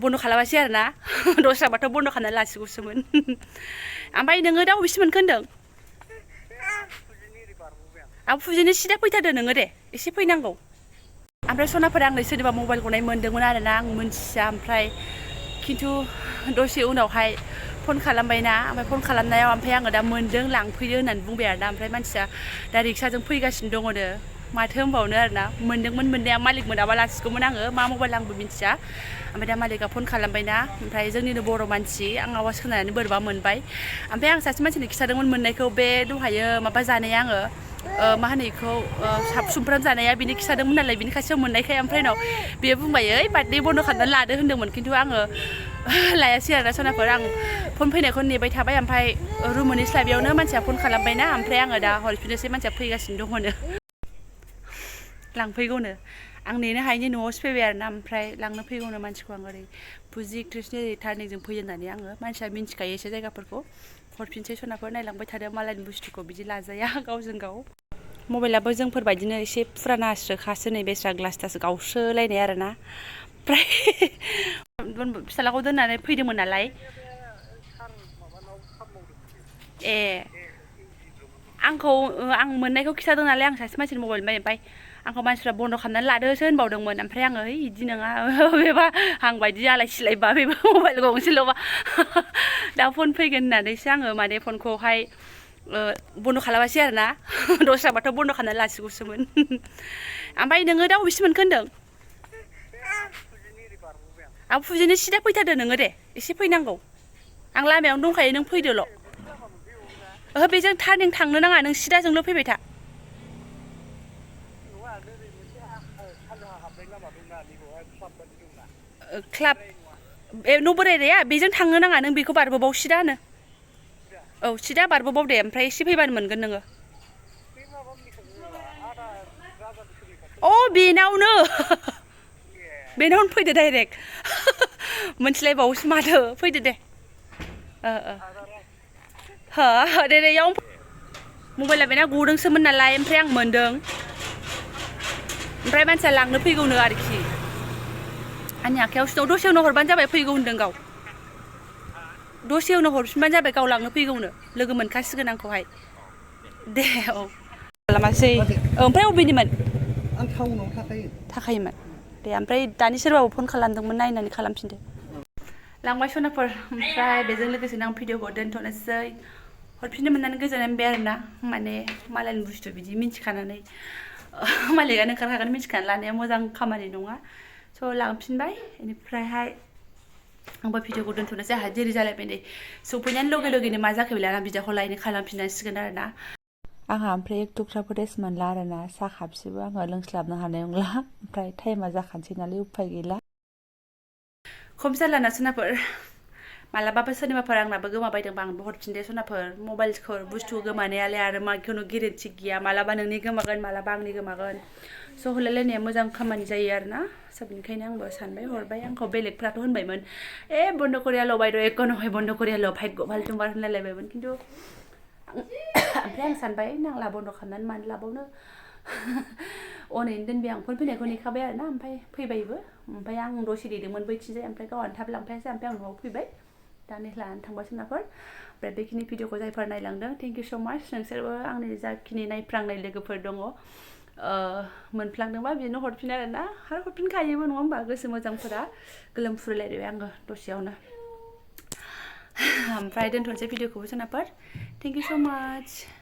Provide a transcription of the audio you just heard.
बन्द' खालामासै आरो ना दस्राबाथ' बन्द' खालामनानै लासिगौसोमोन ओमफ्राय नोङो दा बबेसिम मोनखो होनदों आं फुजिनो सिदा फैथारदो नोङो दे एसे फैनांगौ ओमफ्राय सनाफोरा आंनो सोरनिबा मबाइल गनाय मोन्दोंमोन आरो ना आं मोनथिया ओमफ्राय खिन्थु दसे उनावहाय फन खालामबायना ओमफ्राय फन खालामनायाव ओमफ्राय आङो दा मोन्दों लांफैदो होननानै बुंबाय आरो ना ओमफ्राय मानसिया दा रिक्साजों फैगासिनो दङनो माथो होनबावनो आरो ना मोन्दोंमोन मोननाया मालिक मोनाबा लासिगौमोन आङो मा मबाइल आंबो मिन्थिया ओमफ्राय दा मालिकआ फन खालामबायना ओमफ्राय जोंनिनो बर' मानसि आं आवाज खोनानानै बोरैबा मोनबाय ओमफ्राय आं सासे मानसिनो खिथादोंमोन मोननायखौ बे दहायो माबा जानाया आङो मा होनो बेखौ सुमफ्राम जानाया बिनि खिथादोंमोन नालाय बिनि खाथियाव मोननायखाय ओमफ्राय उनाव बेयो बुंबाय ओइ बार्थडे बन्द' खालामनानै लादो होन्दोंमोन खिन्थु आङो लायासै आरोना सनाफोर आं फन फैनायखौ नेबाय थाबाय ओमफ्राय रुम मोनहैस्लाबियावनो मानसिया फन खालामबायना ओमफ्राय आङो दा हरफिननोसै मानसिया फैगासिनो दङनो लांफैगौनो आं नेनो हायैनि न'आवसो फैबाय आरोना ओमफ्राय लांनो फैगौनो मानसिखौ आं ओरै फुजि कृष्ण ओरै टार्निंजों फैयो होननानै आङो मानसिया मिन्थिखायो एसे जायगाफोरखौ हरफिनसै सनाफोर नायलांबाय थादो मालायनि बुस्थुखौ बिदि लाजाया गावजों गाव मबाइलाबो जोंफोरबायदिनो एसे फुरानास्रोखासो नै बेस्रा ग्लासटासो गावस्रोलायनाय आरोना ओमफ्राय फिसालाखौ दोननानै फैदोंमोन नालाय ए आंखौ आं मोननायखौ खिथादों नालाय आं सासे मानसिनि मबाइल ओमफ्राय आंखौ मानसिफ्रा बन्द' खालामनानै लादोसो होनबावदोंमोन ओमफ्राय आङो है बिदि नङा बेबा आं बायदि आलाय सिलायबा बेबो मबाइल गंसेल'बा दा फन फैगोन होननानैसो आङो माने फनखौहाय बन्द' खालामासै आरो ना दस्राबाथ' बन्द' खालामनानै लासिगौसोमोन ओमफ्राय नोङो दा बबेसिम मोनखो होनदों आं फुजिनो सिदा फैथारदो नोङो दे एसे फैनांगौ आं लामायावनो दंखायो नों फैदोल' ओहो बेजों टार्निं थांनो नाङा नों सिदाजोंल' फैबाय था क्लाब न' बोरायनाया बेजों थांनो नाङा नों बेखौ बारबोबाव सिदानो औ सिदा बारबोबाव दे ओमफ्राय एसे फैबानो मोनगोन नोङो अ बेनावनो बेनावनो फैदो डाइरेक्ट मोनथिलायबावोसो माथो फैदो दे हो दे दे इयाव मबाइला बेना गदोंसोमोन नालाय ओमफ्राय आं मोन्दों ओमफ्राय मानसिया लांनो फैगौनो आरोखि आंनि आखायावसो दं दसे उनाव हरबानो जाबाय फैगौ होनदों गाव दसे उनाव हरफिनबानो जाबाय गाव लांनो फैगौनो लोगो मोनखासिगोन आंखौहाय दे औ खालामासै ओमफ्राय अबेनिमोन आं टाउनाव थाखायोमोन दे ओमफ्राय दानि सोरबाबो फन खालामदोंमोन नायनानै खालामफिनदो लांबाय सनाफोर ओमफ्राय बेजों लोगोसेनो आं भिडिअखौ दोनथ'नोसै हरफिननो मोननानै गोजोननाय मोनबाय आरोना माने मालायनि बुस्थु बिदि मिन्थिखानानै मालिकआनो ओंखारखागोन मिन्थिखानानै लानाया मोजां खामानि नङा स' लांफिनबाय बेनिफ्रायहाय आंबो भिडिअखौ दोनथ'नोसै आंहा देरि जालायबाय नै सौफैनानै लगे लगेनो मा जाखो बेलाय आं बिदाखौ लायनो खालामफिननांसिगोन आरोना आंहा ओमफ्राय एक थुख्राबो रेस्ट मोनला आरोना साहा खाबसेबो आङो लोंस्लाबनो हानाय नंला ओमफ्राय टाइमा जाखानोसै नालाय उफाय गैला खम जारलाना सनाफोर मालाबाबो सोरनिबाफोर आंनाबो गोमाबायदोंबा आंबो हरफिनदे सनाफोर मबाइलखौ बुस्थु गोमानायालाय आरो मा खुनु गेरेन्थि गैया मालाबा नोंनि गोमागोन मालाबा आंनि गोमागोन स' होलायलायनाया मोजां खामानि जायो आरोना स' बेनिखायनो आंबो सानबाय हरबाय आंखौ बेलेगफ्राथ' होनबायमोन बन्द' करियाल' बायद' एक नहय बन्द' करियाल' भाग्य भाल तुम्बार होनलायलायबायमोन खिन्थु ओमफ्राय आं सानबाय नांला बन्द' खालामनानै मानो लाबावनो अनैनो दोनबाय आं फन फैनायखौ नेखाबाय आरोना ओमफ्राय फैबायबो ओमफ्राय आं दसे नेदोंमोन बैथिंजाय ओमफ्राय गावहानो थाब लांफायासै ओमफ्राय आं न'आव फैबाय दा नै लानानै थांबाय सोनाफोर ओमफ्राय बेखिनि भिडिअखौ जायफोर नायलांदों थेंक इउ स' माच नोंसोरबो आंनि जाखिनि नायफ्रांनाय लोगोफोर दङ मोनफ्लांदोंबा बिदिनो हरफिन आरोना आरो हरफिनखायोबो नङा होमबा गोसो मोजांफोरा गोलोमफ्रुलायबाय आङो दसेयावनो ओमफ्राय दोनथ'नोसै भिडिअखौबो सोनाफोर थेंक इउ स' माच